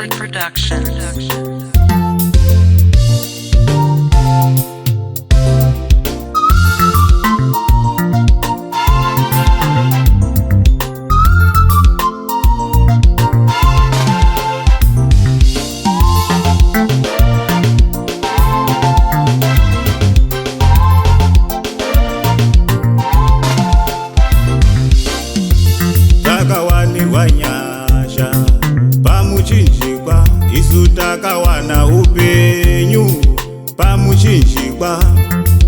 Production. Takawanirwa nyasha pamuchinjikwa, isu takawana upenyu pamuchinjikwa.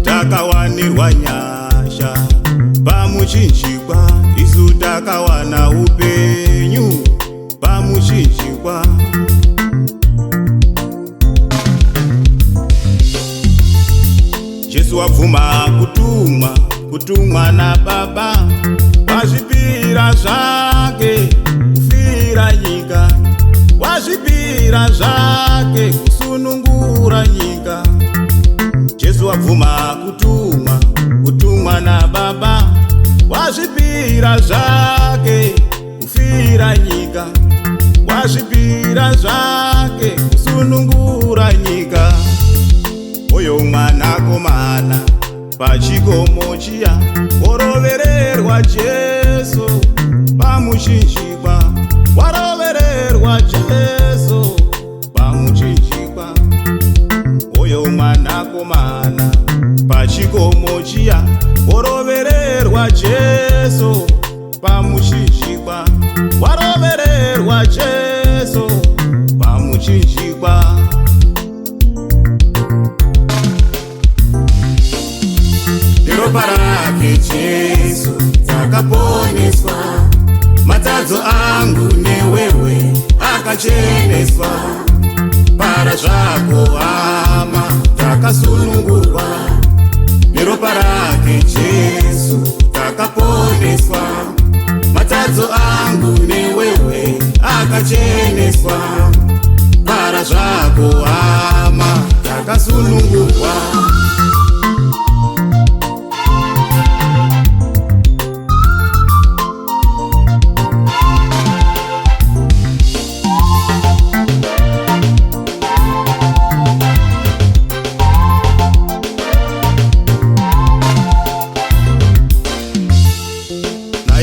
Takawanirwa nyasha pamuchinjikwa, isu takawana upenyu pamuchinjikwa. Jesu wabvuma kutumwa na Baba, wazvipira zvake kufira nyika, wazvipira zvake kusunungura nyika. Jesu wabvuma kutumwa na Baba, wazvipira zvake kufira nyika, wazvipira zvake kusunungura nyika. Oyo mwanakomana pachikomo chiya, worovererwa Jesu pamuchinjikwa, warovererwa Jesu pamuchinjikwa. Oyo mwanakomana pachikomo chiya, worovererwa Jesu pamuchinjikwa, warovererwa Jesu pamuchinjikwa. Ropa rake Jesu takaponeswa, matadzo angu newewe akacheneswa. Para zvako hama takasunungurwa, neropa rake Jesu takaponeswa. Matadzo angu newewe akacheneswa. Para zvako hama takasunungurwa.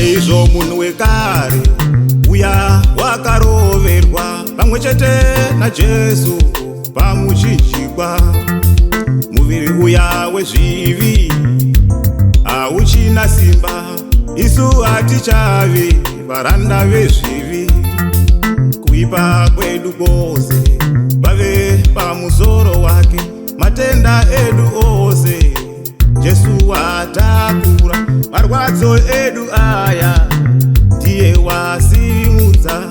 Izvo munhu wekare uya wakaroverwa pamwe chete naJesu pamuchinjikwa. Muviri uya wezvivi hauchina simba, isu hatichavi varanda vezvivi. Kuipa kwedu kwose pave pamusoro wake, matenda edu ose Jesu watakura. Marwadzo edu aya ndiye wasimudza.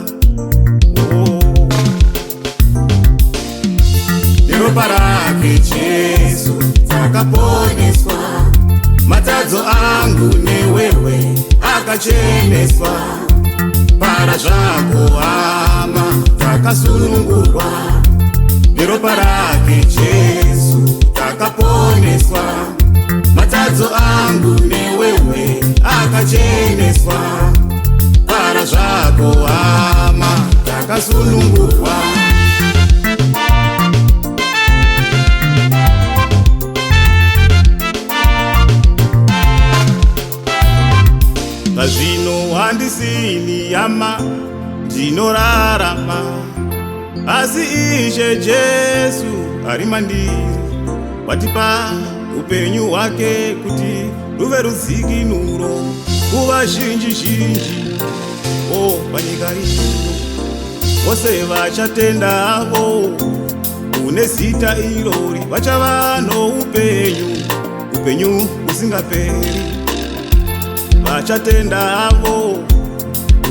Neropa rake Jesu takaponeswa, matadzo angu newewe akacheneswa. Para zvako hama takasunungurwa, neropa rake Jesu takaponeswa. Matadzo angu newewe akacheneswa. Para zvako hama takasunungurwa. Zvino handisini yama ndinorarama, asi Ishe Jesu ari mandiri. Watipa upenyu hwake kuti ruve rudzikinuro kuvazhinji zhinji panyika ino. Vose vachatenda avo kune zita irori vachava noupenyu usingaperi. Vachatenda avo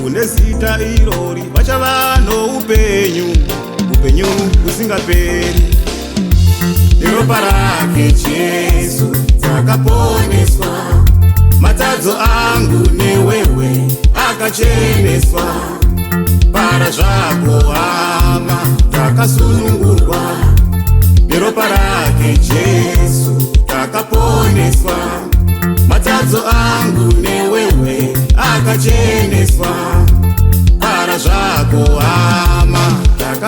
kune zita irori vachava noupenyu usingaperi. Neropa rake Jesu takaponeswa, matadzo angu newewe akacheneswa. Para zvako hama takasunungurwa, neropa rake Jesu takaponeswa. Matadzo angu newewe akacheneswa. Para zvako hama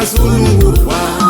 akasunungurwa.